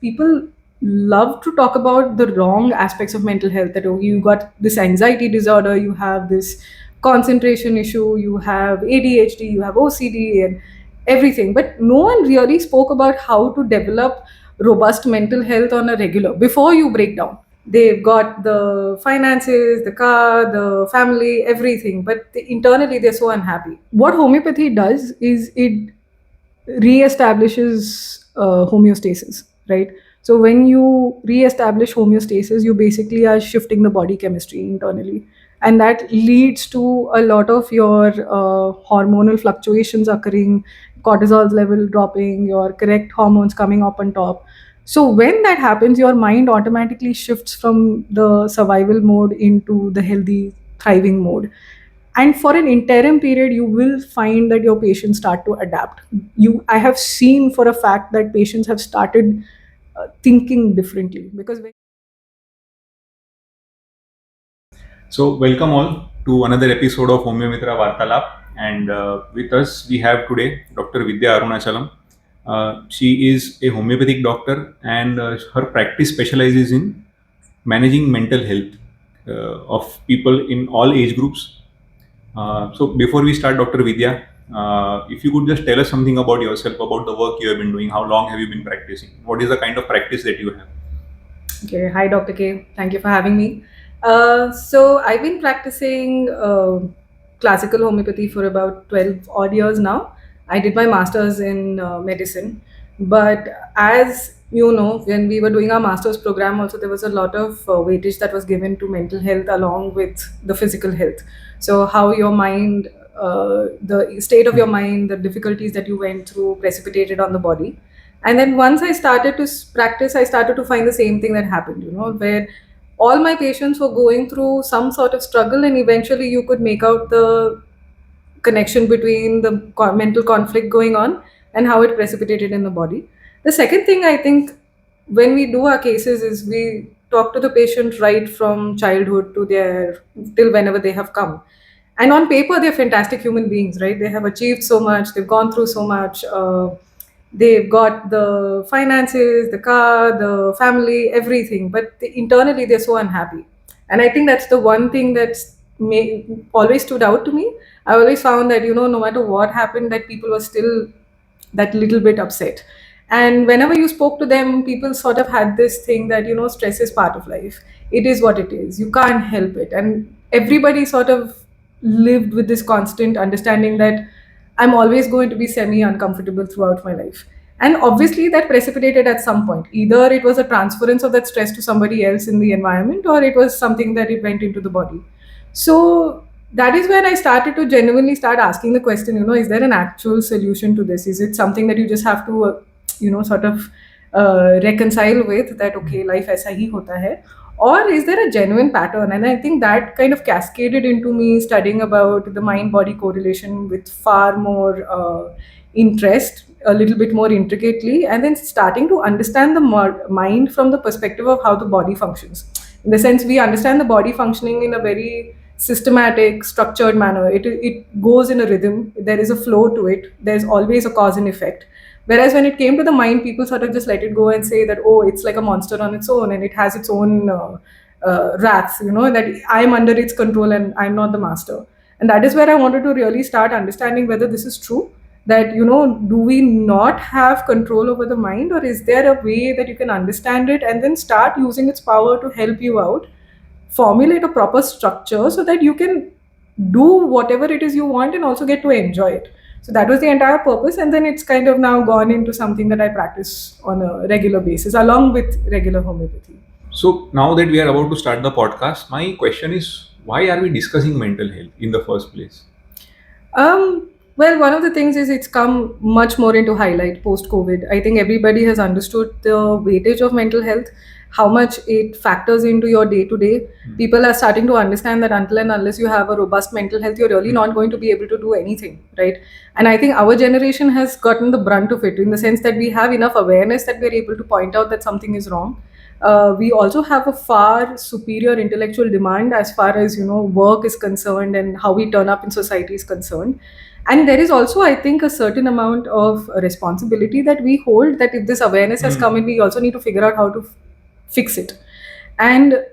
People love to talk about the wrong aspects of mental health, that oh, you got this anxiety disorder, you have this concentration issue, you have ADHD, you have OCD and everything, but no one really spoke about how to develop robust mental health on a regular before you break down. They've got the finances, the car, the family, everything, but internally they're so unhappy. What homeopathy does is it reestablishes homeostasis, right? So when you reestablish homeostasis, you basically are shifting the body chemistry internally, and that leads to a lot of your hormonal fluctuations occurring, cortisol level dropping, your correct hormones coming up on top. So when that happens, your mind automatically shifts from the survival mode into the healthy thriving mode, and for an interim period you will find that your patients start to adapt. I have seen for a fact that patients have started thinking differently because So, welcome all to another episode of HomeoMitra Vartalap. And with us, we have today Dr. Vidya Arunachalam. She is a homeopathic doctor, and her practice specializes in managing mental health of people in all age groups. So, before we start, Dr. Vidya, if you could just tell us something about yourself, about the work you have been doing, how long have you been practicing? What is the kind of practice that you have? Okay, hi Dr. K. Thank you for having me. So I've been practicing classical homeopathy for about 12 odd years now. I did my master's in medicine, but as you know, when we were doing our master's program, also there was a lot of weightage that was given to mental health along with the physical health. So how your mind, the state of your mind, the difficulties that you went through precipitated on the body. And then once I started to practice, I started to find the same thing that happened, where all my patients were going through some sort of struggle, and eventually you could make out the connection between the mental conflict going on and how it precipitated in the body. The second thing I think when we do our cases is we talk to the patient right from childhood to their till whenever they have come. And on paper, they're fantastic human beings, right? They have achieved so much, they've gone through so much. They've got the finances, the car, the family, everything, but internally they're so unhappy. And I think that's the one thing that's always stood out to me. I always found that, no matter what happened, that people were still that little bit upset. And whenever you spoke to them, people sort of had this thing that, stress is part of life. It is what it is. You can't help it. And everybody sort of lived with this constant understanding that I'm always going to be semi uncomfortable throughout my life. And obviously, that precipitated at some point. Either it was a transference of that stress to somebody else in the environment, or it was something that it went into the body. So that is when I started to genuinely start asking the question, is there an actual solution to this? Is it something that you just have to, sort of reconcile with that, okay, life aisa hi hota hai? Or is there a genuine pattern? And I think that kind of cascaded into me studying about the mind body correlation with far more interest, a little bit more intricately, and then starting to understand the mind from the perspective of how the body functions. In the sense, we understand the body functioning in a very systematic, structured manner. It goes in a rhythm, there is a flow to it, there's always a cause and effect. Whereas when it came to the mind, people sort of just let it go and say that, oh, it's like a monster on its own and it has its own wrath, that I'm under its control and I'm not the master. And that is where I wanted to really start understanding whether this is true. That, do we not have control over the mind, or is there a way that you can understand it and then start using its power to help you out, formulate a proper structure so that you can do whatever it is you want and also get to enjoy it. So that was the entire purpose, and then it's kind of now gone into something that I practice on a regular basis along with regular homeopathy. So now that we are about to start the podcast, my question is, why are we discussing mental health in the first place? Well, one of the things is it's come much more into highlight post COVID. I think everybody has understood the weightage of mental health, how much it factors into your day to day. People are starting to understand that until and unless you have a robust mental health, you're really not going to be able to do anything, right? And I think our generation has gotten the brunt of it in the sense that we have enough awareness that we're able to point out that something is wrong. We also have a far superior intellectual demand as far as work is concerned and how we turn up in society is concerned. And there is also, I think, a certain amount of responsibility that we hold, that if this awareness has come in, we also need to figure out how to fix it. And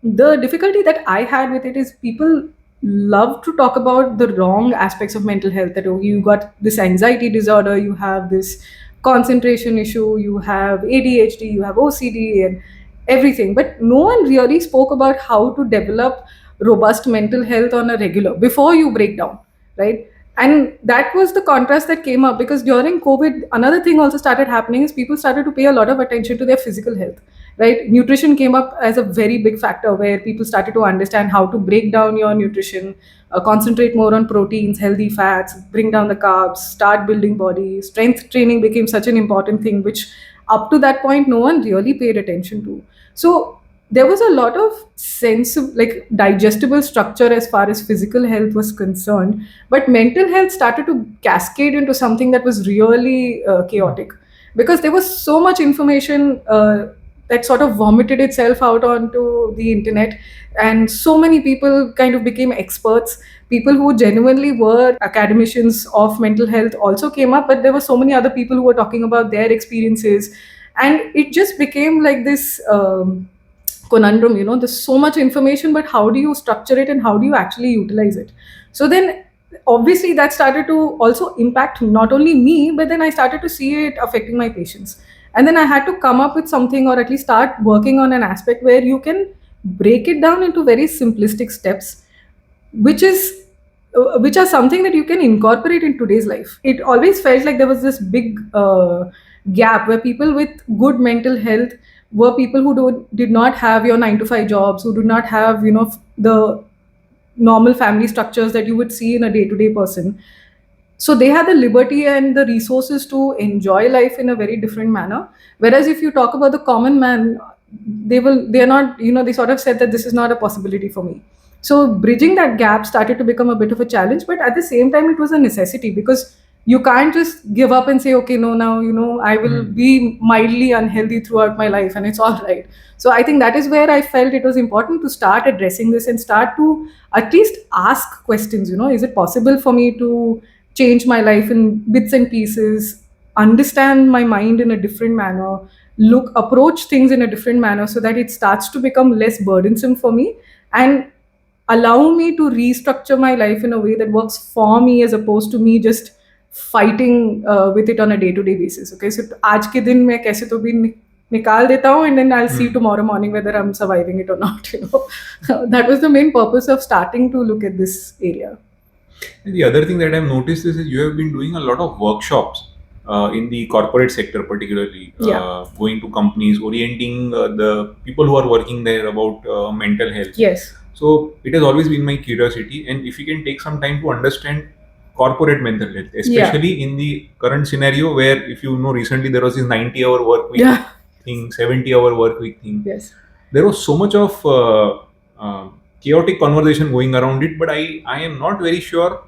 the difficulty that I had with it is people love to talk about the wrong aspects of mental health, that oh, you got this anxiety disorder, you have this concentration issue, you have ADHD, you have OCD, and everything. But no one really spoke about how to develop robust mental health on a regular before you break down, right? And that was the contrast that came up, because during COVID, another thing also started happening is people started to pay a lot of attention to their physical health, right? Nutrition came up as a very big factor, where people started to understand how to break down your nutrition, concentrate more on proteins, healthy fats, bring down the carbs, start building body. Strength training became such an important thing, which up to that point no one really paid attention to. So there was a lot of sense of like digestible structure as far as physical health was concerned, but mental health started to cascade into something that was really chaotic, because there was so much information that sort of vomited itself out onto the internet, and so many people kind of became experts. People who genuinely were academicians of mental health also came up, but there were so many other people who were talking about their experiences, and it just became like this conundrum. There's so much information, but how do you structure it and how do you actually utilize it? So then obviously that started to also impact not only me, but then I started to see it affecting my patients. And then I had to come up with something, or at least start working on an aspect where you can break it down into very simplistic steps, which is which are something that you can incorporate in today's life. It always felt like there was this big gap where people with good mental health were people who did not have your 9 to 5 jobs, who did not have the normal family structures that you would see in a day to day person. So they had the liberty and the resources to enjoy life in a very different manner. Whereas if you talk about the common man, they're not, they sort of said that this is not a possibility for me. So bridging that gap started to become a bit of a challenge, but at the same time it was a necessity, because you can't just give up and say, okay, no, now I will be mildly unhealthy throughout my life and it's all right. So I think that is where I felt it was important to start addressing this and start to at least ask questions. Is it possible for me to change my life in bits and pieces, understand my mind in a different manner, approach things in a different manner, so that it starts to become less burdensome for me, and allow me to restructure my life in a way that works for me, as opposed to me just fighting with it on a day to day basis. Okay, so आज के दिन मैं कैसे तो भी निकाल देता हूँ, and then I'll see tomorrow morning whether I'm surviving it or not. That was the main purpose of starting to look at this area. And the other thing that I've noticed is you have been doing a lot of workshops in the corporate sector, particularly going to companies, orienting the people who are working there about mental health. Yes. So it has always been my curiosity, and if you can take some time to understand corporate mental health, especially in the current scenario where, if you know, recently there was this 90-hour work week thing, 70-hour work week thing. Yes. There was so much of chaotic conversation going around it, but I am not very sure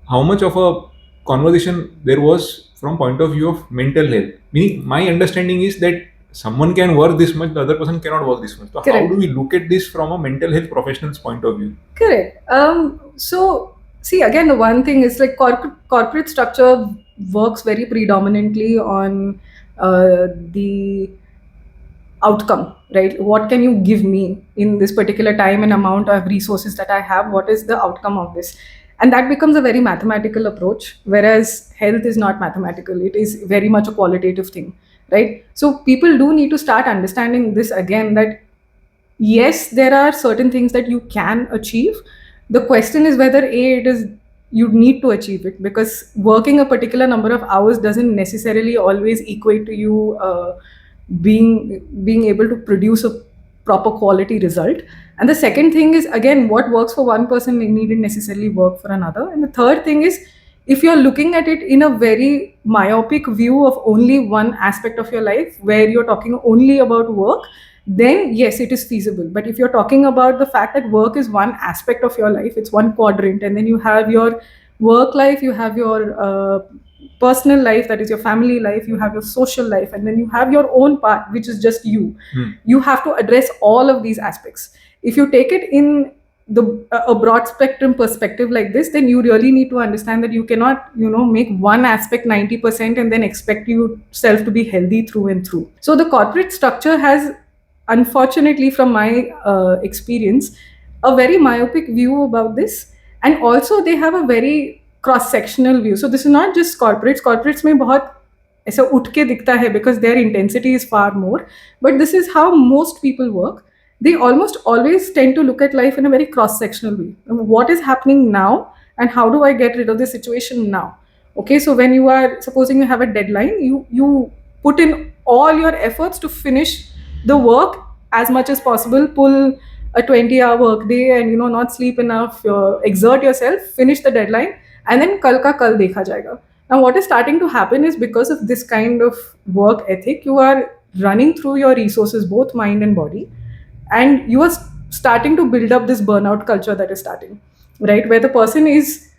how much of a conversation there was from point of view of mental health. Meaning, my understanding is that someone can work this much, the other person cannot work this much. So how do we look at this from a mental health professional's point of view? Correct. So see, again, the one thing is like corporate structure works very predominantly on the outcome, right? What can you give me in this particular time and amount of resources that I have? What is the outcome of this? And that becomes a very mathematical approach, whereas health is not mathematical. It is very much a qualitative thing, right? So people do need to start understanding this again, that yes, there are certain things that you can achieve. The question is whether it is you need to achieve it, because working a particular number of hours doesn't necessarily always equate to you being able to produce a proper quality result. And the second thing is, again, what works for one person needn't necessarily work for another. And the third thing is, if you're looking at it in a very myopic view of only one aspect of your life, where you're talking only about work, then yes, it is feasible. But if you're talking about the fact that work is one aspect of your life, it's one quadrant, and then you have your work life, you have your personal life, that is your family life, you have your social life, and then you have your own part, which is just you. You have to address all of these aspects. If you take it in a broad spectrum perspective like this, then you really need to understand that you cannot, make one aspect 90% and then expect yourself to be healthy through and through. So the corporate structure has, unfortunately, from my experience, a very myopic view about this, and also they have a very cross sectional view. So this is not just corporates में बहुत ऐसा उठ के दिखता है because their intensity is far more, but this is how most people work. They almost always tend to look at life in a very cross sectional way. What is happening now, and how do I get rid of this situation now? Okay, so when you are supposing you have a deadline, you put in all your efforts to finish the work as much as possible, pull a 20-hour work day, and not sleep enough, exert yourself, finish the deadline, and then kal ka kal dekha jayega. Now what is starting to happen is, because of this kind of work ethic, you are running through your resources, both mind and body, and you are starting to build up this burnout culture that is starting, right, where the person is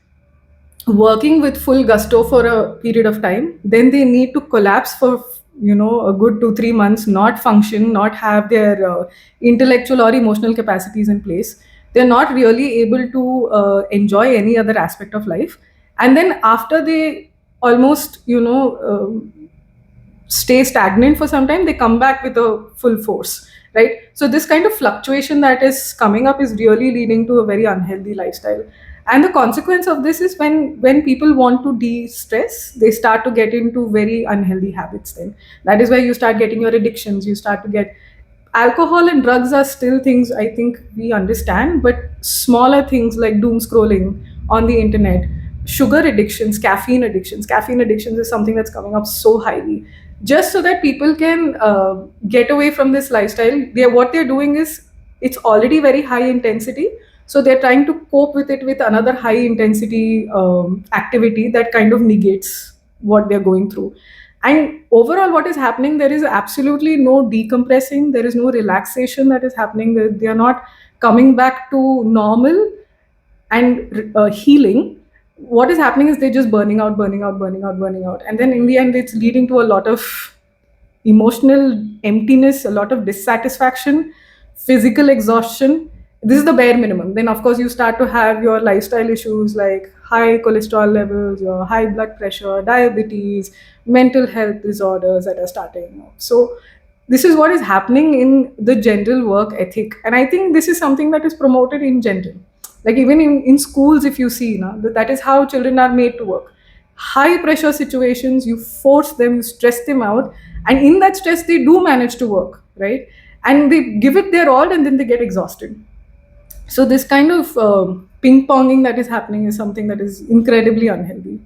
working with full gusto for a period of time, then they need to collapse for a good 2-3 months, not function, not have their intellectual or emotional capacities in place. They're not really able to enjoy any other aspect of life, and then after they almost stay stagnant for some time, they come back with a full force, right? So this kind of fluctuation that is coming up is really leading to a very unhealthy lifestyle. And the consequence of this is, when people want to de-stress, they start to get into very unhealthy habits. Then that is where you start getting your addictions. You start to get alcohol and drugs are still things I think we understand, but smaller things like doom scrolling on the internet, sugar addictions, caffeine addictions is something that's coming up so highly, just so that people can get away from this lifestyle. What they're doing is, it's already very high intensity, so they're trying to cope with it with another high intensity activity that kind of negates what they're going through. And overall, what is happening, there is absolutely no decompressing, there is no relaxation that is happening. They are not coming back to normal and healing. What is happening is they're just burning out, and then in the end, it's leading to a lot of emotional emptiness, a lot of dissatisfaction, physical exhaustion. This is the bare minimum. Then, of course, you start to have your lifestyle issues like high cholesterol levels, your high blood pressure, diabetes, mental health disorders that are starting. So, this is what is happening in the general work ethic. And I think this is something that is promoted in general. Like even in schools, if you see, that is how children are made to work. High pressure situations, you force them, you stress them out, and in that stress they do manage to work, right? And they give it their all, and then they get exhausted. So this kind of ping ponging that is happening is something that is incredibly unhealthy.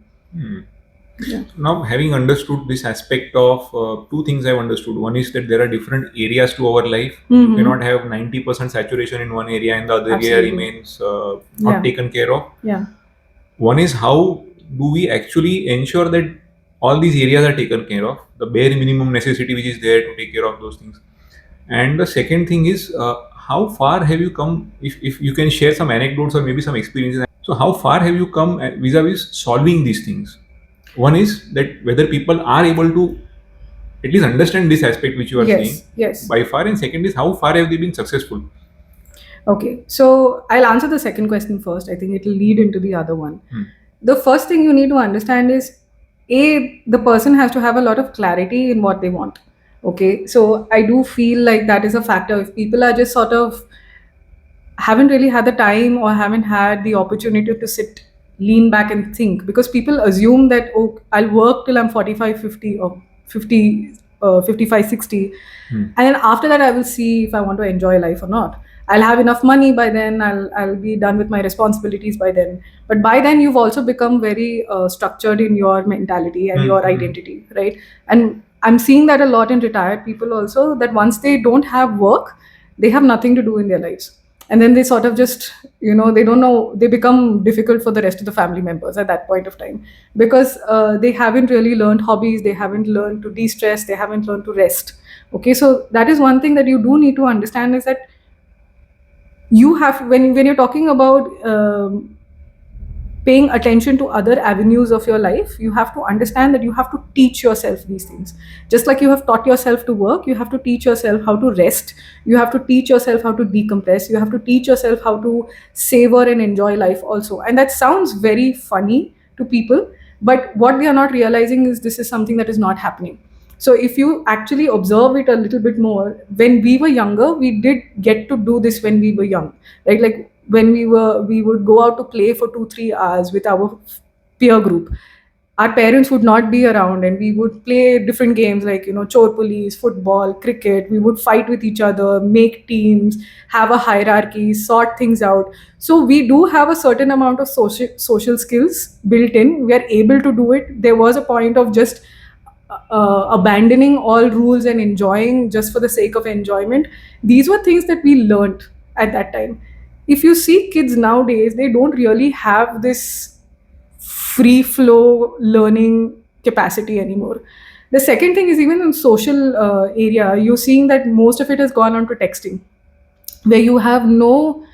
Yeah. Now, having understood this aspect of two things I've understood. One is that there are different areas to our life. You cannot have 90% saturation in one area and the other area remains not taken care of. Yeah. One is, how do we actually ensure that all these areas are taken care of, the bare minimum necessity which is there to take care of those things. And the second thing is, how far have you come, if you can share some anecdotes or maybe some experiences. So how far have you come vis-a-vis solving these things? One is that whether people are able to at least understand this aspect which you are saying by far, and second is, how far have they been successful? Okay, so I'll answer the second question first. I think it will lead into the other one. The first thing you need to understand is, the person has to have a lot of clarity in what they want. Okay, so I do feel like that is a factor. If people are just sort of haven't really had the time or haven't had the opportunity to sit, lean back and think, because people assume that, oh, I'll work till I'm 45, 50 or 50, 55, 60, and then after that I will see if I want to enjoy life or not. I'll have enough money by then, I'll be done with my responsibilities by then. But by then you've also become very structured in your mentality and your identity, right? And I'm seeing that a lot in retired people also, that once they don't have work, they have nothing to do in their lives. And then they sort of just, they don't know, they become difficult for the rest of the family members at that point of time, because they haven't really learned hobbies, they haven't learned to de-stress, they haven't learned to rest. Okay, so that is one thing that you do need to understand, is that you have, when you're talking about paying attention to other avenues of your life, you have to understand that you have to teach yourself these things. Just like you have taught yourself to work, you have to teach yourself how to rest, you have to teach yourself how to decompress, you have to teach yourself how to savor and enjoy life also. And that sounds very funny to people, but what they are not realizing is this is something that is not happening. So if you actually observe it a little bit more, when we were younger, we did get to do this when we were young, right? Like when we would go out to play for 2 3 hours with our peer group. Our parents would not be around, and we would play different games like, chore police, football, cricket. We would fight with each other, make teams, have a hierarchy, sort things out. So we do have a certain amount of social skills built in. We are able to do it. There was a point of just abandoning all rules and enjoying just for the sake of enjoyment. These were things that we learned at that time. If you see kids nowadays, they don't really have this free flow learning capacity anymore. The second thing is, even in social area, you're seeing that most of it has gone on to texting, where you have no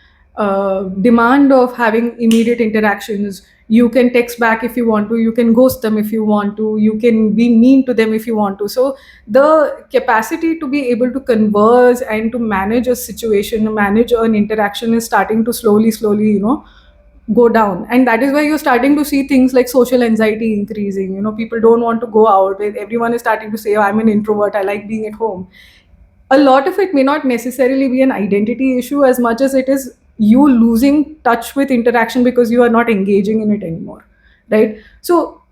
demand of having immediate interactions. You can text back if you want to, you can ghost them if you want to, you can be mean to them if you want to. So the capacity to be able to converse and to manage a situation, manage an interaction, is starting to slowly, go down. And that is why you're starting to see things like social anxiety increasing. People don't want to go out. Everyone is starting to say, oh, I'm an introvert, I like being at home. A lot of it may not necessarily be an identity issue as much as it is you losing touch with interaction because you are not engaging in it anymore, right? So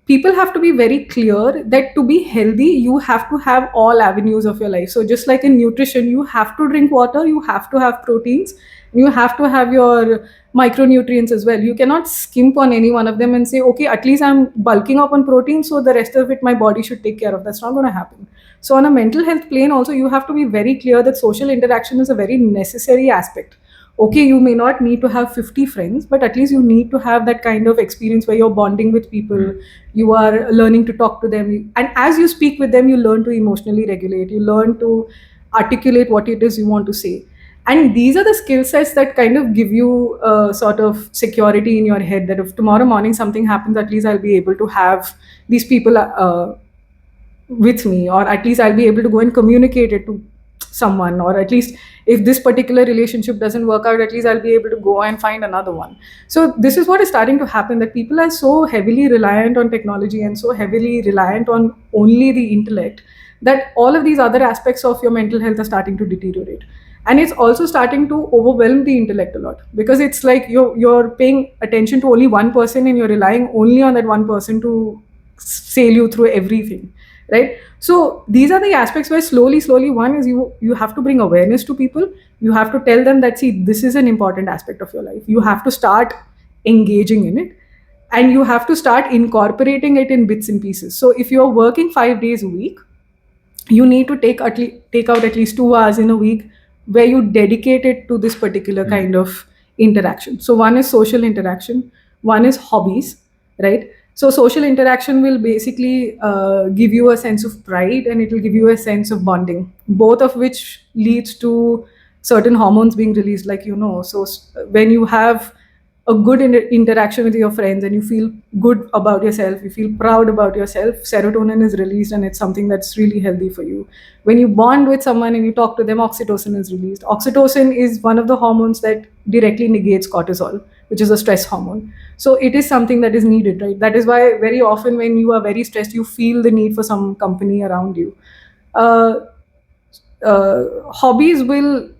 people have to be very clear that to be healthy, you have to have all avenues of your life. So just like in nutrition, you have to drink water, you have to have proteins, you have to have your micronutrients as well. You cannot skimp on any one of them and say, okay, at least I'm bulking up on protein, so the rest of it my body should take care of. That's not going to happen. So on a mental health plane also, you have to be very clear that social interaction is a very necessary aspect. Okay, you may not need to have 50 friends, but at least you need to have that kind of experience where you're bonding with people, you are learning to talk to them, and as you speak with them, you learn to emotionally regulate, you learn to articulate what it is you want to say. And these are the skill sets that kind of give you a sort of security in your head, that if tomorrow morning something happens, at least I'll be able to have these people with me, or at least I'll be able to go and communicate it to someone, or at least if this particular relationship doesn't work out, at least I'll be able to go and find another one. So this is what is starting to happen, that people are so heavily reliant on technology and so heavily reliant on only the intellect, that all of these other aspects of your mental health are starting to deteriorate. And it's also starting to overwhelm the intellect a lot, because it's like you're paying attention to only one person, and you're relying only on that one person to sail you through everything, right? So these are the aspects where slowly, one is you have to bring awareness to people. You have to tell them that, see, this is an important aspect of your life, you have to start engaging in it, and you have to start incorporating it in bits and pieces. So if you're working 5 days a week, you need to take out at least 2 hours in a week where you dedicate it to this particular kind of interaction. So one is social interaction, one is hobbies, right? So social interaction will basically give you a sense of pride, and it will give you a sense of bonding, both of which leads to certain hormones being released, like, so when you have a good interaction with your friends and you feel good about yourself, you feel proud about yourself, serotonin is released, and it's something that's really healthy for you. When you bond with someone and you talk to them, oxytocin is released. Oxytocin is one of the hormones that directly negates cortisol, which is a stress hormone. So it is something that is needed, right? That is why very often when you are very stressed, you feel the need for some company around you. uh, Hobbies will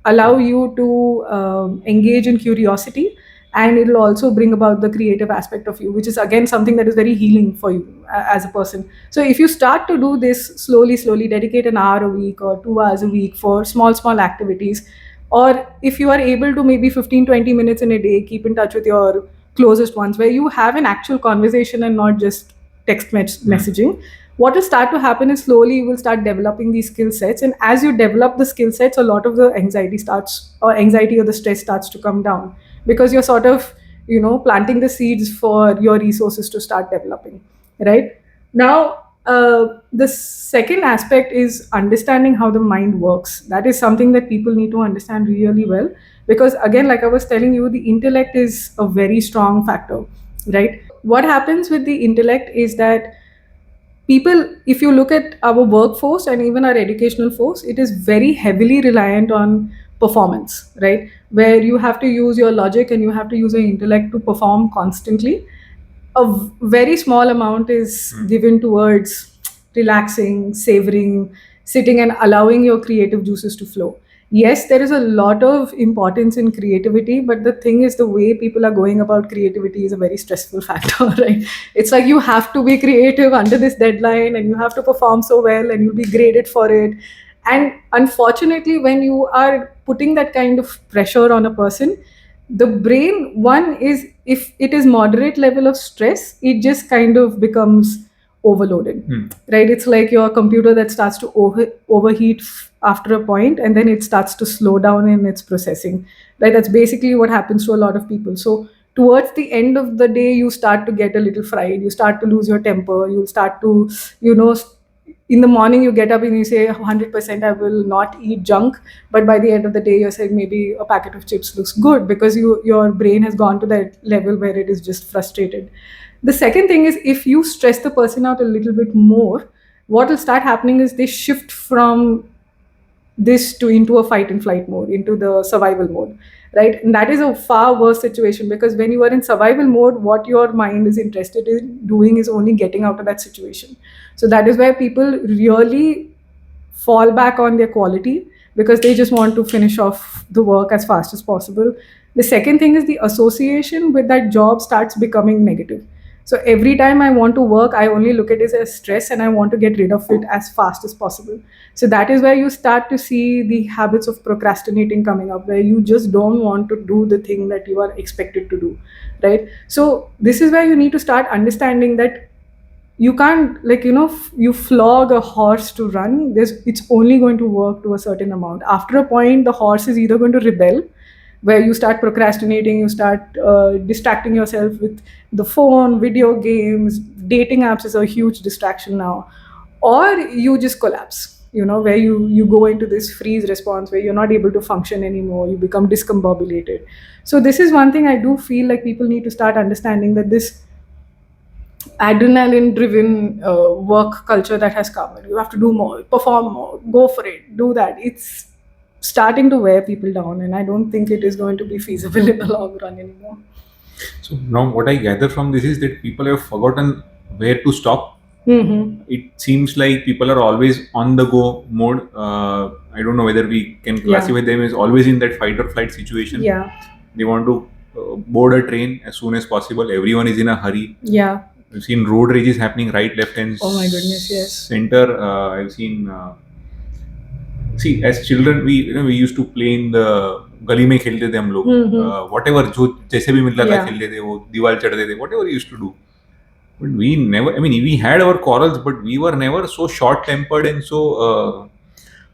allow you to engage in curiosity, and it will also bring about the creative aspect of you, which is again something that is very healing for you as a person. So if you start to do this slowly, dedicate an hour a week or 2 hours a week for small activities, or if you are able to maybe 15 20 minutes in a day, keep in touch with your closest ones, where you have an actual conversation and not just messaging. What will start to happen is slowly you will start developing these skill sets, and as you develop the skill sets, a lot of the anxiety or the stress starts to come down, because you're sort of planting the seeds for your resources to start developing, right? Now, The second aspect is understanding how the mind works. That is something that people need to understand really well, because again, like I was telling you, the intellect is a very strong factor, right? What happens with the intellect is that people, if you look at our workforce and even our educational force, it is very heavily reliant on performance, right? Where you have to use your logic and you have to use your intellect to perform constantly. Very small amount is given towards relaxing, savoring, sitting and allowing your creative juices to flow. Yes, there is a lot of importance in creativity, but the thing is, the way people are going about creativity is a very stressful factor, right? It's like you have to be creative under this deadline and you have to perform so well and you'll be graded for it. And unfortunately, when you are putting that kind of pressure on a person, the brain, one is, if it is moderate level of stress, it just kind of becomes overloaded. Right? It's like your computer that starts to overheat after a point, and then it starts to slow down in its processing. Right? That's basically what happens to a lot of people. So towards the end of the day, you start to get a little fried, you start to lose your temper, you start to, you know, in the morning you get up and you say 100% I will not eat junk, but by the end of the day you're saying maybe a packet of chips looks good, because your brain has gone to that level where it is just frustrated. The second thing is, if you stress the person out a little bit more, what will start happening is they shift from this to into a fight and flight mode, into the survival mode, right? And that is a far worse situation, because when you are in survival mode, what your mind is interested in doing is only getting out of that situation. So that is where people really fall back on their quality, because they just want to finish off the work as fast as possible. The second thing is, the association with that job starts becoming negative. So every time I want to work, I only look at it as stress and I want to get rid of it as fast as possible. So that is where you start to see the habits of procrastinating coming up, where you just don't want to do the thing that you are expected to do, right? So this is where you need to start understanding that you can't, like, you flog a horse to run, it's only going to work to a certain amount. After a point, the horse is either going to rebel, where you start procrastinating, you start distracting yourself with the phone, video games, dating apps is a huge distraction now, or you just collapse, where you go into this freeze response where you're not able to function anymore, you become discombobulated. So this is one thing I do feel like people need to start understanding, that this adrenaline driven work culture that has come, and you have to do more, perform more, go for it, do that, it's starting to wear people down, and I don't think it is going to be feasible in the long run anymore. So now what I gather from this is that people have forgotten where to stop. It seems like people are always on the go mode. I don't know whether we can classify them as always in that fight or flight situation. Yeah. They want to board a train as soon as possible. Everyone is in a hurry. Yeah. I've seen road rages happening right, left, and Oh my goodness, yes. center. I've seen. See, as children, we used to play in the गली में खेलते थे हम लोग. Whatever जो जैसे भी मिलता था खेलते थे, वो दीवार चढ़ते थे, whatever we used to do. But we never, I mean, we had our quarrels, but we were never so short-tempered and so,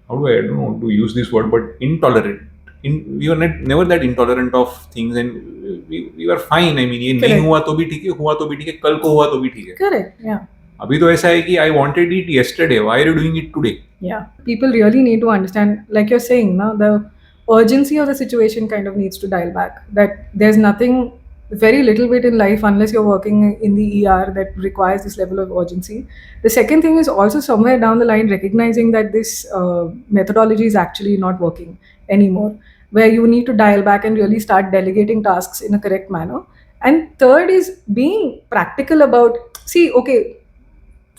I don't know how to use this word, but intolerant. We were never that intolerant of things, and we were fine. I mean, ये नहीं हुआ तो भी ठीक है, हुआ तो भी ठीक है, कल को हुआ तो भी ठीक है. Correct, yeah. अभी तो ऐसा है कि I wanted it yesterday. Why are you doing it today? Yeah, people really need to understand, like you're saying, now the urgency of the situation kind of needs to dial back. That there's nothing, very little bit in life, unless you're working in the ER, that requires this level of urgency. The second thing is also somewhere down the line recognizing that this methodology is actually not working anymore, where you need to dial back and really start delegating tasks in a correct manner. And third is being practical about, see, okay,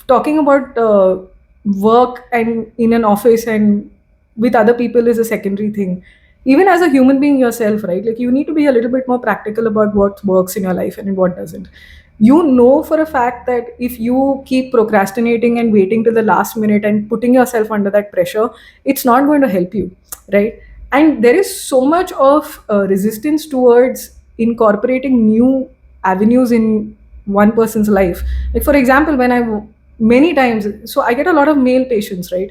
talking about work and in an office and with other people is a secondary thing. Even as a human being yourself, right? Like, you need to be a little bit more practical about what works in your life and what doesn't. You know for a fact that if you keep procrastinating and waiting to the last minute and putting yourself under that pressure, it's not going to help you, right? And there is so much of resistance towards incorporating new avenues in one person's life. Like, for example, when many times, so I get a lot of male patients, right?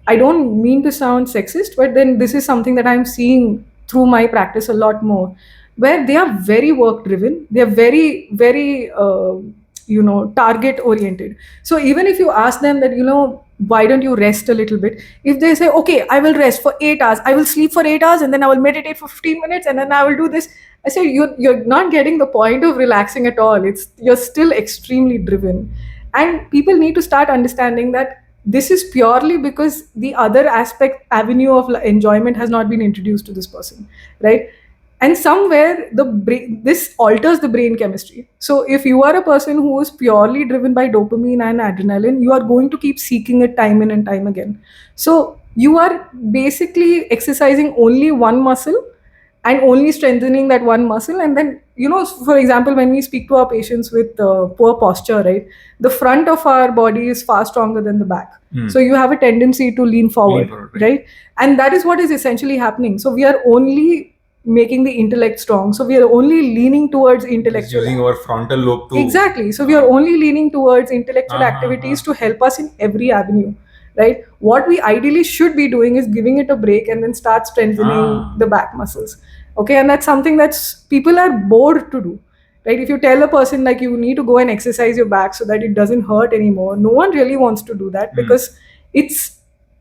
I don't mean to sound sexist, but then this is something that I'm seeing through my practice a lot more, where they are very work driven. They are very, very target oriented. So even if you ask them that, why don't you rest a little bit, if they say, okay, I will rest for 8 hours, I will sleep for 8 hours, and then I will meditate for 15 minutes, and then I will do this, I say, you're not getting the point of relaxing at all. You're still extremely driven. And people need to start understanding that this is purely because the other avenue of enjoyment has not been introduced to this person, right? And somewhere this alters the brain chemistry. So if you are a person who is purely driven by dopamine and adrenaline, you are going to keep seeking it time in and time again. So you are basically exercising only one muscle and only strengthening that one muscle. And then, for example, when we speak to our patients with poor posture, right, the front of our body is far stronger than the back. So you have a tendency to lean forward, right? And that is what is essentially happening. So we are only making the intellect strong. So we are only leaning towards intellectual. Using our frontal lobe to. Exactly. So we are only leaning towards intellectual activities to help us in every avenue, right? What we ideally should be doing is giving it a break and then start strengthening the back muscles. Okay, and that's something that's people are bored to do, right? If you tell a person like you need to go and exercise your back so that it doesn't hurt anymore, no one really wants to do that because it's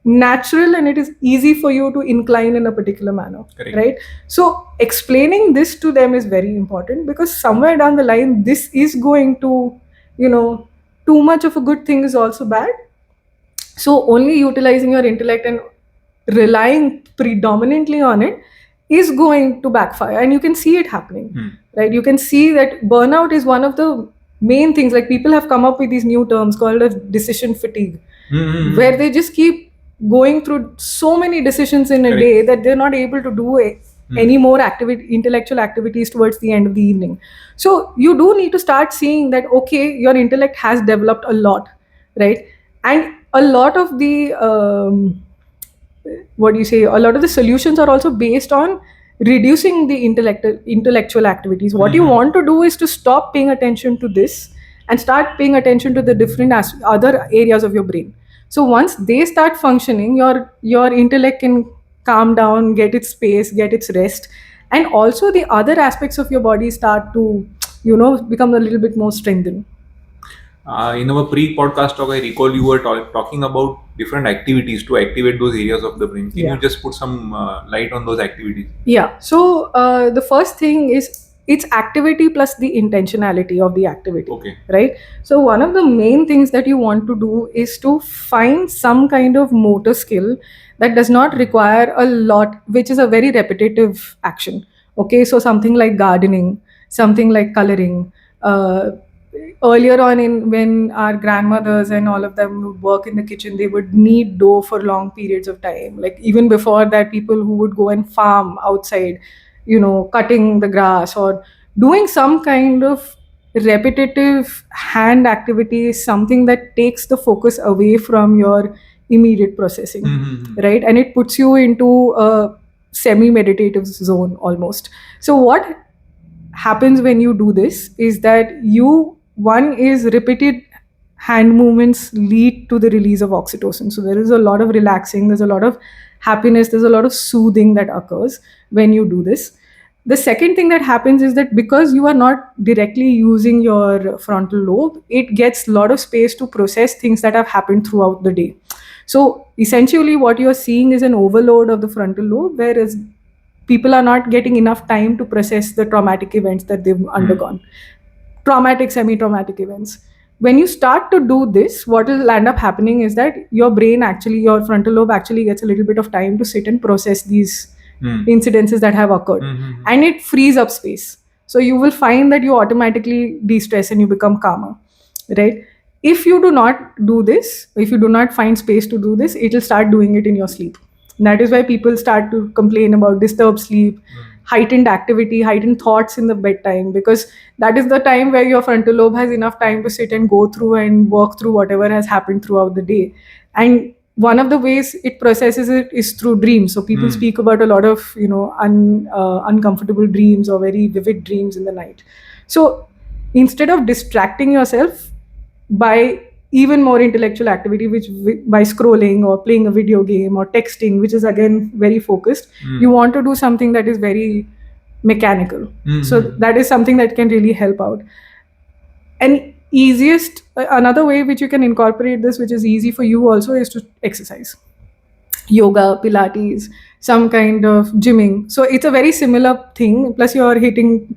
natural and it is easy for you to incline in a particular manner. Correct. Right? So explaining this to them is very important, because somewhere down the line this is going to, too much of a good thing is also bad. So only utilizing your intellect and relying predominantly on it is going to backfire, and you can see it happening. Right? You can see that burnout is one of the main things. Like, people have come up with these new terms called as decision fatigue, where they just keep going through so many decisions in a Correct. day that they're not able to do any more intellectual activities towards the end of the evening. So you do need to start seeing that, okay, your intellect has developed a lot, right? And a lot of the a lot of the solutions are also based on reducing the intellectual activities. What you want to do is to stop paying attention to this and start paying attention to the different other areas of your brain. So once they start functioning, your intellect can calm down, get its space, get its rest, and also the other aspects of your body start to become a little bit more strengthened. In our pre-podcast talk, I recall you were talking about different activities to activate those areas of the brain. Can you just put some light on those activities? Yeah. So the first thing is, it's activity plus the intentionality of the activity. Okay. Right? So one of the main things that you want to do is to find some kind of motor skill that does not require a lot, which is a very repetitive action. Okay, so something like gardening, something like coloring. Earlier on, when our grandmothers and all of them would work in the kitchen, they would knead dough for long periods of time. Like, even before that, people who would go and farm outside, cutting the grass or doing some kind of repetitive hand activity is something that takes the focus away from your immediate processing. Right? And it puts you into a semi-meditative zone almost. So what happens when you do this is that one is repeated hand movements lead to the release of oxytocin. So there is a lot of relaxing, there's a lot of happiness, there's a lot of soothing that occurs when you do this. The second thing that happens is that because you are not directly using your frontal lobe, it gets a lot of space to process things that have happened throughout the day. So essentially what you're seeing is an overload of the frontal lobe, whereas people are not getting enough time to process the traumatic events that they've undergone. Traumatic, semi-traumatic events. When you start to do this, what will end up happening is that your frontal lobe actually gets a little bit of time to sit and process these incidences that have occurred. And it frees up space. So you will find that you automatically de-stress and you become calmer, right? If you do not do this, if you do not find space to do this, it will start doing it in your sleep. And that is why people start to complain about disturbed sleep, heightened activity, heightened thoughts in the bedtime, because that is the time where your frontal lobe has enough time to sit and go through and work through whatever has happened throughout the day. And one of the ways it processes it is through dreams. So people speak about a lot of uncomfortable dreams or very vivid dreams in the night. So instead of distracting yourself by even more intellectual activity, which by scrolling or playing a video game or texting, which is again very focused, you want to do something that is very mechanical. So that is something that can really help out. And easiest, another way which you can incorporate this, which is easy for you also, is to exercise. Yoga, Pilates, some kind of gymming. So it's a very similar thing. Plus, you're hitting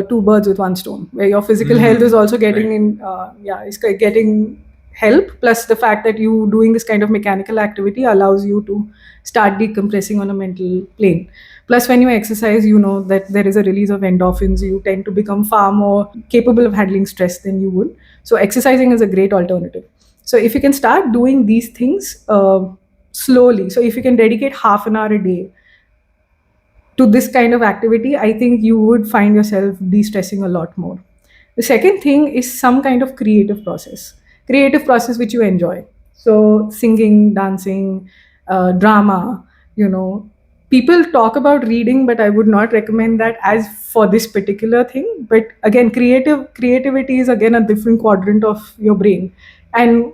two birds with one stone, where your physical health is also getting Right. is getting help. Plus, the fact that you doing this kind of mechanical activity allows you to start decompressing on a mental plane. Plus, when you exercise, you know that there is a release of endorphins. You tend to become far more capable of handling stress than you would. So, exercising is a great alternative. So, if you can start doing these things slowly, so if you can dedicate half an hour a day to this kind of activity, I think you would find yourself de-stressing a lot more. The second thing is some kind of creative process which you enjoy. So singing, dancing, drama, you know, people talk about reading, but I would not recommend that as for this particular thing. But again, creativity is again a different quadrant of your brain. And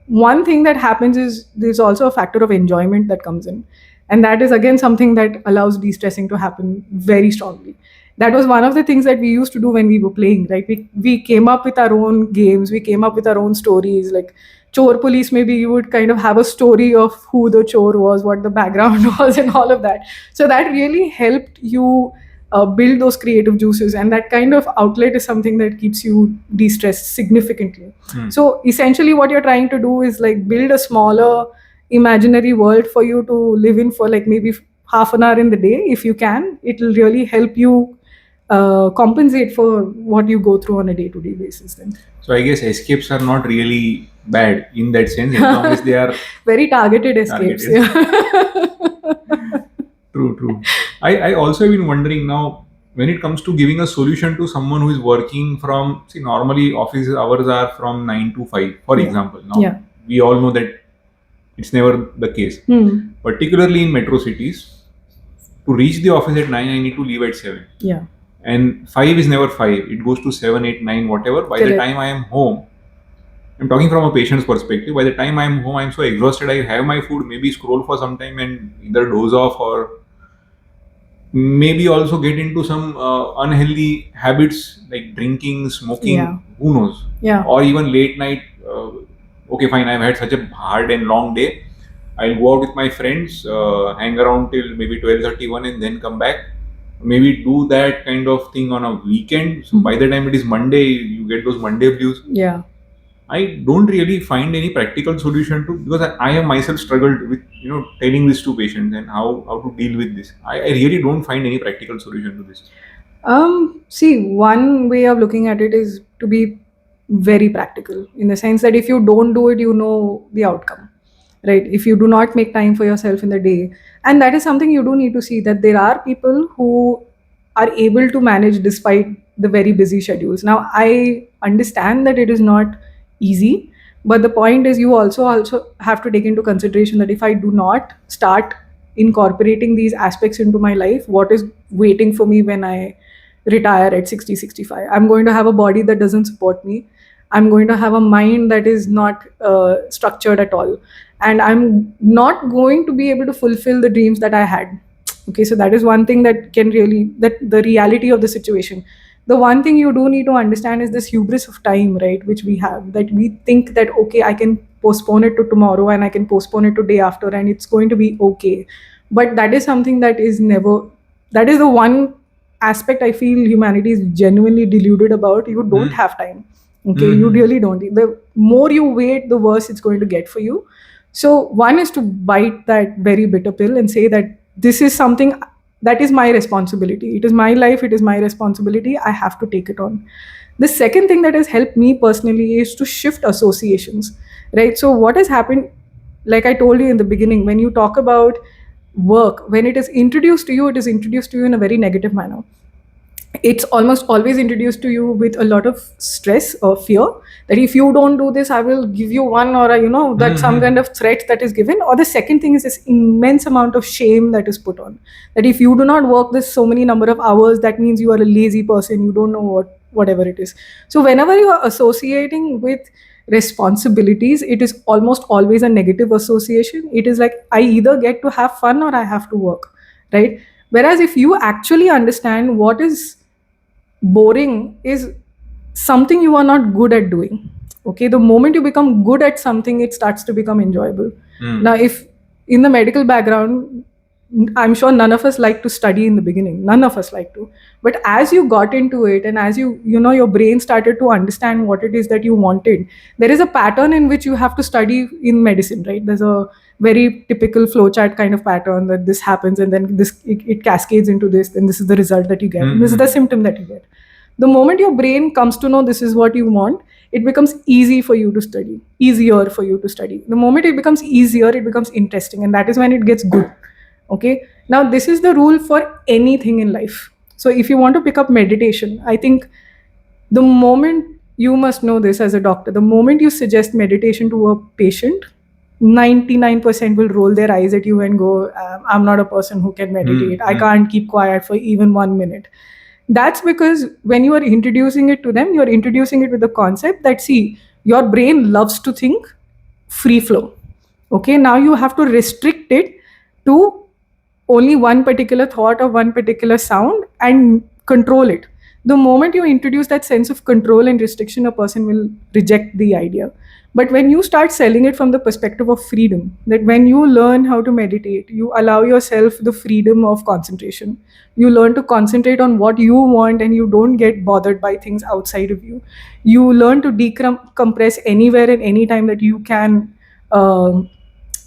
one thing that happens is there's also a factor of enjoyment that comes in, and that is again something that allows de-stressing to happen very strongly. That was one of the things that we used to do when we were playing, right? We came up with our own games, we came up with our own stories, like chore police. Maybe you would kind of have a story of who the chore was, what the background was, and all of that. So that really helped you build those creative juices, and that kind of outlet is something that keeps you de-stressed significantly. So essentially what you're trying to do is like build a smaller imaginary world for you to live in for like maybe half an hour in the day. If you can, it will really help you compensate for what you go through on a day-to-day basis then. So I guess escapes are not really bad in that sense, as long as they are Very targeted escapes. targeted. True. I also have been wondering now, when it comes to giving a solution to someone who is working from, see, normally office hours are from 9 to 5, for Yeah. example. Now, Yeah. we all know that it's never the case. Particularly in metro cities, to reach the office at 9, I need to leave at 7. Yeah. And 5 is never 5. It goes to 7, 8, 9, whatever. By the Correct. time I am home, I'm talking from a patient's perspective. By the time I'm home, I'm so exhausted. I have my food, maybe scroll for some time and either doze off or maybe also get into some unhealthy habits like drinking, smoking, Yeah. who knows? Yeah. Or even late night. Okay, fine, I've had such a hard and long day. I'll go out with my friends, hang around till maybe 12:31 and then come back. Maybe do that kind of thing on a weekend. So by the time it is Monday, you get those Monday blues. Yeah. I don't really find any practical solution to, because I have myself struggled with telling this to patients and how to deal with this. I really don't find any practical solution to this. See, one way of looking at it is to be very practical in the sense that if you don't do it, you know the outcome, right? If you do not make time for yourself in the day, and that is something you do need to see, that there are people who are able to manage despite the very busy schedules. Now, I understand that it is not easy, but the point is you also have to take into consideration that if I do not start incorporating these aspects into my life, what is waiting for me when I retire at 60, 65? I'm going to have a body that doesn't support me. I'm going to have a mind that is not structured at all, and I'm not going to be able to fulfill the dreams that I had. Okay, so that is one thing that can really, that the reality of the situation. The one thing you do need to understand is this hubris of time, right, which we have, that we think that okay, I can postpone it to tomorrow and I can postpone it to day after and it's going to be okay. But that is something that is never, that is the one aspect I feel humanity is genuinely deluded about. You don't have time. Okay, you really don't. The more you wait, the worse it's going to get for you. So one is to bite that very bitter pill and say that this is something that is my responsibility. It is my life, it is my responsibility. I have to take it on. The second thing that has helped me personally is to shift associations, right? So what has happened, like I told you in the beginning, when you talk about work, when it is introduced to you, it is introduced to you in a very negative manner. It's almost always introduced to you with a lot of stress or fear, that if you don't do this, I will give you one, or that some kind of threat that is given. Or the second thing is this immense amount of shame that is put on, that if you do not work this so many number of hours, that means you are a lazy person, you don't know whatever it is. So whenever you are associating with responsibilities, it is almost always a negative association. It is like, I either get to have fun or I have to work, right? Whereas if you actually understand what is boring is something you are not good at doing. Okay, the moment you become good at something, it starts to become enjoyable. Now, if in the medical background, I'm sure none of us like to study in the beginning. None of us like to. But as you got into it, and as your brain started to understand what it is that you wanted, there is a pattern in which you have to study in medicine, right? There's a very typical flowchart kind of pattern that this happens, and then it cascades into this, and this is the result that you get, and this is the symptom that you get. The moment your brain comes to know this is what you want, it becomes easier for you to study. The moment it becomes easier, it becomes interesting, and that is when it gets good. Okay, now this is the rule for anything in life. So if you want to pick up meditation, I think the moment, you must know this as a doctor, the moment you suggest meditation to a patient, 99% will roll their eyes at you and go, I'm not a person who can meditate. I can't keep quiet for even 1 minute. That's because when you are introducing it to them, you're introducing it with the concept that, see, your brain loves to think free flow. Okay, now you have to restrict it to only one particular thought or one particular sound and control it. The moment you introduce that sense of control and restriction, a person will reject the idea. But when you start selling it from the perspective of freedom, that when you learn how to meditate, you allow yourself the freedom of concentration. You learn to concentrate on what you want, and you don't get bothered by things outside of you. You learn to decompress anywhere and anytime that you can.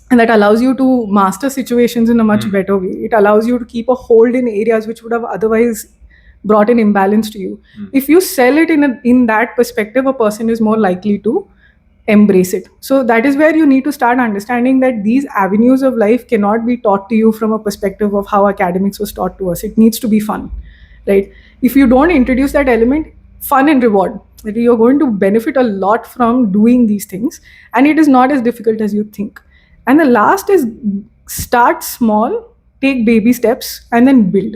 And that allows you to master situations in a much better way. It allows you to keep a hold in areas which would have otherwise brought an imbalance to you. If you sell it in that perspective, a person is more likely to embrace it. So that is where you need to start understanding that these avenues of life cannot be taught to you from a perspective of how academics was taught to us. It needs to be fun, right? If you don't introduce that element, fun and reward, that you're going to benefit a lot from doing these things, and it is not as difficult as you think. And the last is, start small, take baby steps, and then build.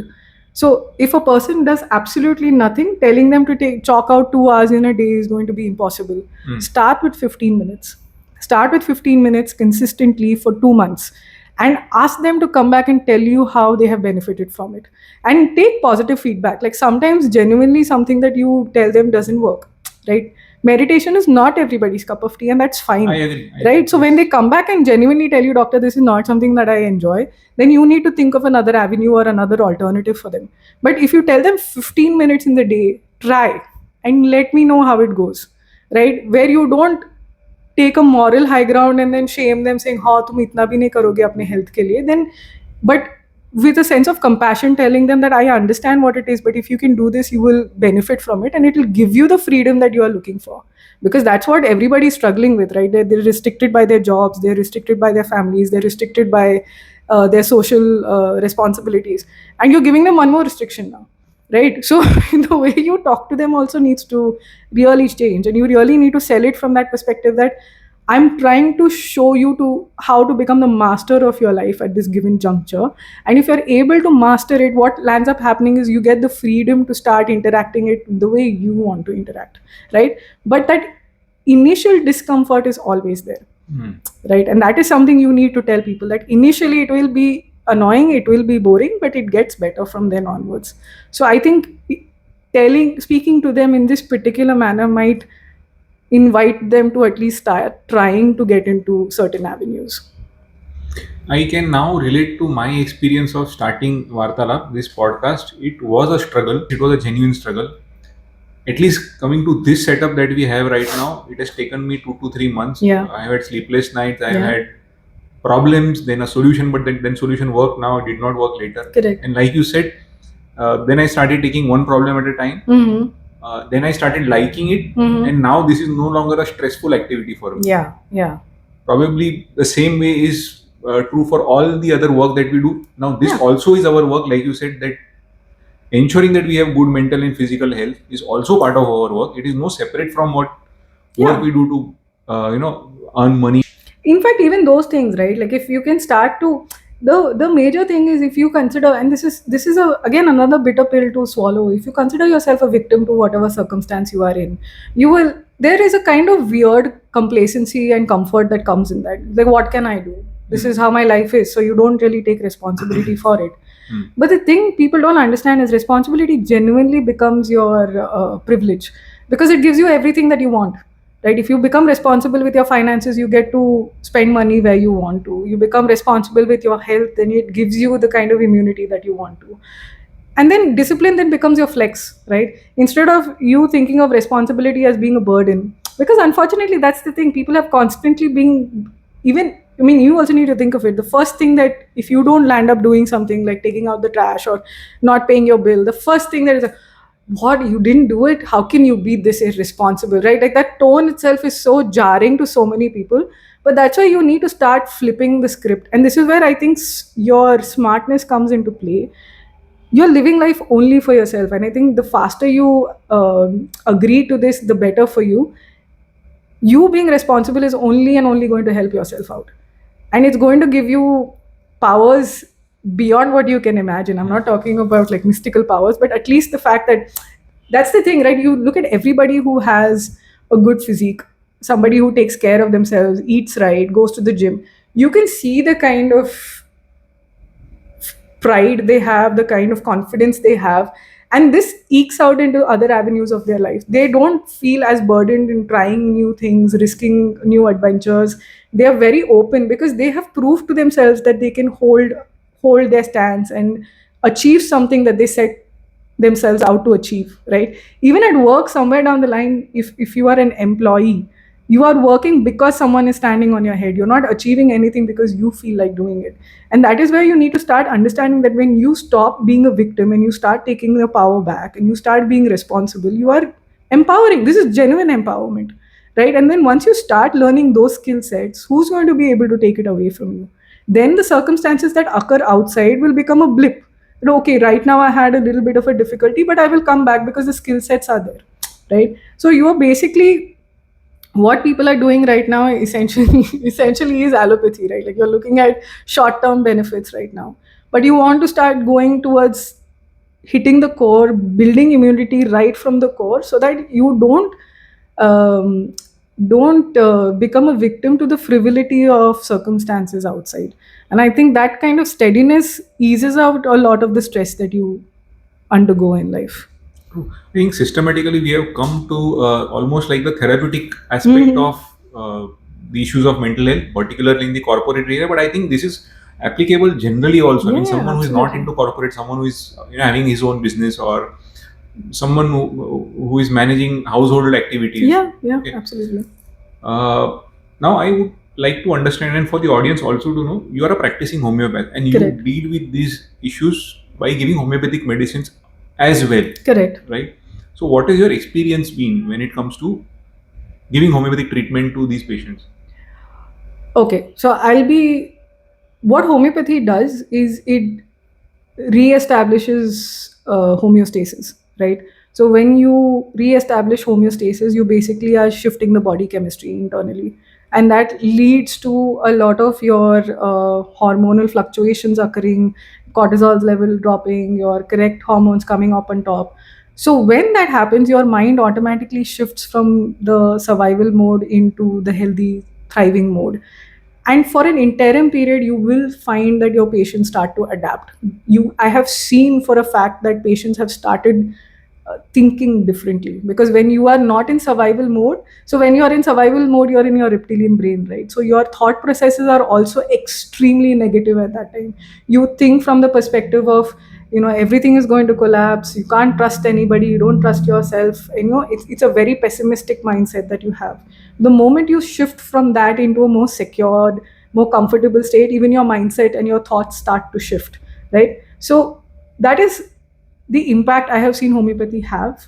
So if a person does absolutely nothing, telling them to chalk out 2 hours in a day is going to be impossible. Start with 15 minutes. Start with 15 minutes consistently for 2 months, and ask them to come back and tell you how they have benefited from it. And take positive feedback. Like, sometimes genuinely something that you tell them doesn't work, right? Meditation is not everybody's cup of tea, and that's fine. I agree. Right? So when they come back and genuinely tell you, doctor, this is not something that I enjoy, then you need to think of another avenue or another alternative for them. But if you tell them 15 minutes in the day, try and let me know how it goes, right? Where you don't take a moral high ground and then shame them saying, हाँ तुम इतना भी नहीं करोगे अपने health के लिए, then, but with a sense of compassion, telling them that I understand what it is, but if you can do this, you will benefit from it, and it will give you the freedom that you are looking for. Because that's what everybody is struggling with, right? They're restricted by their jobs, they're restricted by their families, they're restricted by their social responsibilities, and you're giving them one more restriction now, right? So the way you talk to them also needs to really change, and you really need to sell it from that perspective that I'm trying to show you to how to become the master of your life at this given juncture. And if you're able to master it, what lands up happening is you get the freedom to start interacting it the way you want to interact, right? But that initial discomfort is always there, right? And that is something you need to tell people, that initially it will be annoying, it will be boring, but it gets better from then onwards. So I think speaking to them in this particular manner might invite them to at least start trying to get into certain avenues. I can now relate to my experience of starting Vartalap, this podcast. It was a struggle. It was a genuine struggle. At least coming to this setup that we have right now, it has taken me 2 to 3 months. Yeah. I have had sleepless nights. I have had problems, then a solution, but then solution worked. Now it did not work later. Correct. And like you said, then I started taking one problem at a time. Then I started liking it, and now this is no longer a stressful activity for me. Yeah. Probably the same way is true for all the other work that we do. Now this also is our work, like you said, that ensuring that we have good mental and physical health is also part of our work. It is no separate from what work we do to earn money. In fact, even those things, right? Like, if you can start to, the major thing is, if you consider, and this is again another bitter pill to swallow, if you consider yourself a victim to whatever circumstance you are in, there is a kind of weird complacency and comfort that comes in that. Like, what can I do? This is how my life is. So you don't really take responsibility for it. But the thing people don't understand is responsibility genuinely becomes your privilege. because it gives you everything that you want, right? If you become responsible with your finances, you get to spend money where you want to. You become responsible with your health, then it gives you the kind of immunity that you want to. And then discipline then becomes your flex, right? Instead of you thinking of responsibility as being a burden, because unfortunately that's the thing, people have constantly been, even, I mean, you also need to think of it. The first thing that, if you don't land up doing something like taking out the trash or not paying your bill, the first thing that is a, what, you didn't do it, how can you be this irresponsible, right? Like that tone itself is so jarring to so many people. But that's why you need to start flipping the script, and this is where I think your smartness comes into play. You're living life only for yourself, and I think the faster you agree to this, the better for you. You being responsible is only and only going to help yourself out, and it's going to give you powers beyond what you can imagine. I'm not talking about like mystical powers, but at least the fact that, that's the thing, right? You look at everybody who has a good physique, somebody who takes care of themselves, eats right, goes to the gym. You can see the kind of pride they have, the kind of confidence they have, and this ekes out into other avenues of their life. They don't feel as burdened in trying new things, risking new adventures. They are very open because they have proved to themselves that they can hold their stance and achieve something that they set themselves out to achieve, right? Even at work, somewhere down the line, if you are an employee, you are working because someone is standing on your head. You're not achieving anything because you feel like doing it. And that is where you need to start understanding that when you stop being a victim and you start taking the power back and you start being responsible, you are empowering. This is genuine empowerment, right? And then once you start learning those skill sets, who's going to be able to take it away from you? Then the circumstances that occur outside will become a blip. Okay, right now I had a little bit of a difficulty, but I will come back because the skill sets are there, right? So you are basically, what people are doing right now essentially essentially is allopathy, right? Like you're looking at short term benefits right now, but you want to start going towards hitting the core, building immunity right from the core, so that you um, don't become a victim to the frivolity of circumstances outside. And I think that kind of steadiness eases out a lot of the stress that you undergo in life. True. I think systematically we have come to almost like the therapeutic aspect of the issues of mental health, particularly in the corporate area. But I think this is applicable generally also. I mean, Yeah, someone who is not absolutely. into corporate, someone who is having his own business, or someone who is managing household activities. Yeah, Okay. absolutely. Uh, Now I would like to understand, and for the audience also to know, you are a practicing homeopath and you Correct. deal with these issues by giving homeopathic medicines as well, Correct. right? So, what has your experience been when it comes to giving homeopathic treatment to these patients? Okay, so what homeopathy does is it re-establishes homeostasis, right? So when you re-establish homeostasis, you basically are shifting the body chemistry internally, and that leads to a lot of your hormonal fluctuations occurring, cortisol level dropping, your correct hormones coming up on top. So when that happens, your mind automatically shifts from the survival mode into the healthy thriving mode, and for an interim period you will find that your patients start to adapt. I have seen for a fact that patients have started thinking differently, because when you are not in survival mode, so when you are in survival mode, you're in your reptilian brain, right? So your thought processes are also extremely negative at that time. You think from the perspective of, everything is going to collapse, you can't trust anybody, you don't trust yourself, and it's a very pessimistic mindset that you have. The moment you shift from that into a more secured, more comfortable state, even your mindset and your thoughts start to shift, right? So that is the impact I have seen homeopathy have.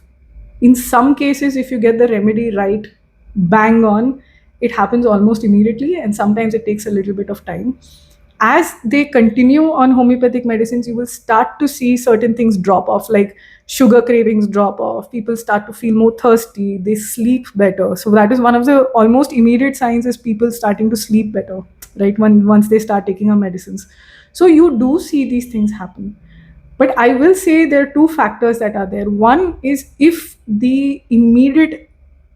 In some cases, if you get the remedy right, bang on, it happens almost immediately, and sometimes it takes a little bit of time. As they continue on homeopathic medicines, you will start to see certain things drop off, like sugar cravings drop off, people start to feel more thirsty, they sleep better. So that is one of the almost immediate signs, is people starting to sleep better, right? Once they start taking our medicines. So you do see these things happen. But I will say there are two factors that are there. One is, if the immediate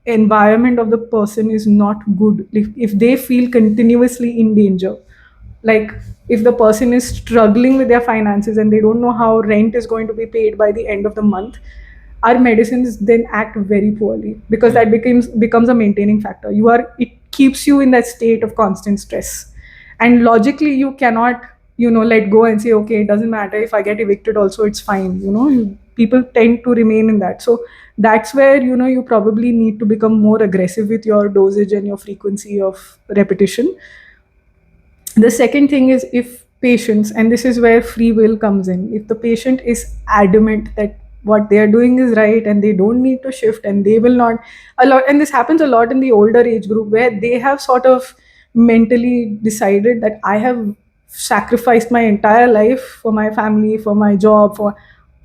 environment of the person is not good, if they feel continuously in danger, like if the person is struggling with their finances and they don't know how rent is going to be paid by the end of the month, our medicines then act very poorly, because that becomes a maintaining factor. It keeps you in that state of constant stress, and logically you cannot let go and say, okay, it doesn't matter if I get evicted also, it's fine. People tend to remain in that. So that's where you probably need to become more aggressive with your dosage and your frequency of repetition. The second thing is, if patients, and this is where free will comes in, if the patient is adamant that what they are doing is right and they don't need to shift, and they will not, a lot, and this happens a lot in the older age group, where they have sort of mentally decided that I have sacrificed my entire life for my family, for my job, for,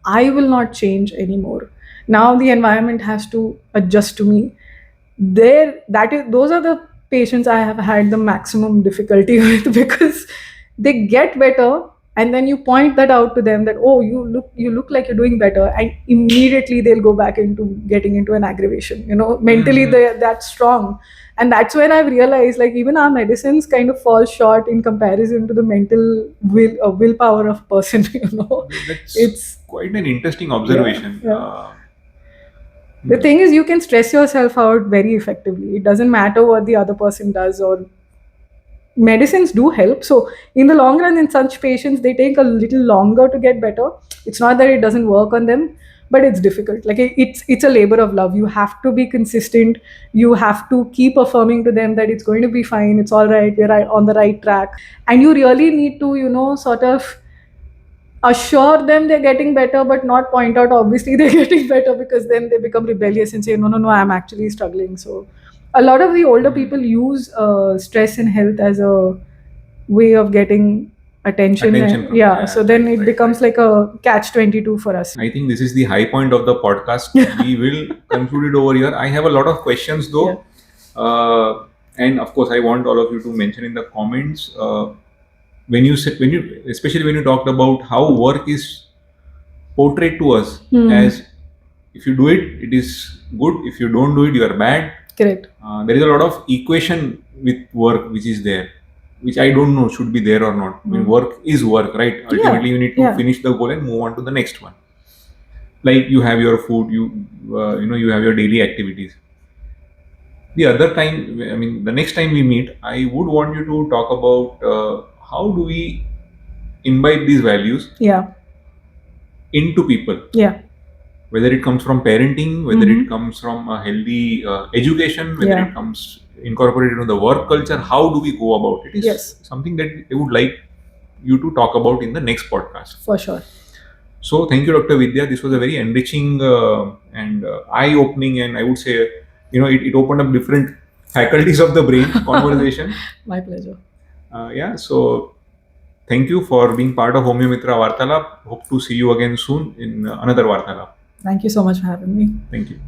I will not change anymore. Now the environment has to adjust to me. Those are the patients I have had the maximum difficulty with, because they get better, and then you point that out to them that, oh, you look like you're doing better, and immediately they'll go back into getting into an aggravation. Mentally they're that strong. And that's when I've realized, like, even our medicines kind of fall short in comparison to the mental willpower of a person. That's It's quite an interesting observation. yeah. The thing is, you can stress yourself out very effectively. It doesn't matter what the other person does, or medicines do help. So in the long run, in such patients, they take a little longer to get better. It's not that it doesn't work on them, but it's difficult. Like, it's a labor of love. You have to be consistent. You have to keep affirming to them that it's going to be fine, it's all right, we're on the right track. And you really need to sort of assure them they're getting better, but not point out obviously they're getting better, because then they become rebellious and say, no, no, no, I'm actually struggling. So a lot of the older people use stress and health as a way of getting attention. Yeah, So then right, it right, becomes like a catch 22 for us. I think this is the high point of the podcast. We will conclude it over here. I have a lot of questions though. And of course, I want all of you to mention in the comments especially when you talked about how work is portrayed to us as, if you do it, it is good. If you don't do it, you are bad. Correct. There is a lot of equation with work which is there, which I don't know should be there or not. I mean, work is work, right? Ultimately, you need to finish the goal and move on to the next one. Like, you have your food, you have your daily activities. The other time, I mean, the next time we meet, I would want you to talk about how do we imbibe these values into people. Whether it comes from parenting, whether it comes from a healthy education, whether it comes incorporated into the work culture, how do we go about it? It is something that I would like you to talk about in the next podcast. For sure. So thank you, Dr. Vidya. This was a very enriching and eye-opening, and I would say, it opened up different faculties of the brain conversation. My pleasure. So thank you for being part of HomeoMitra Vartalap. Hope to see you again soon in another Vartalap. Thank you so much for having me. Thank you.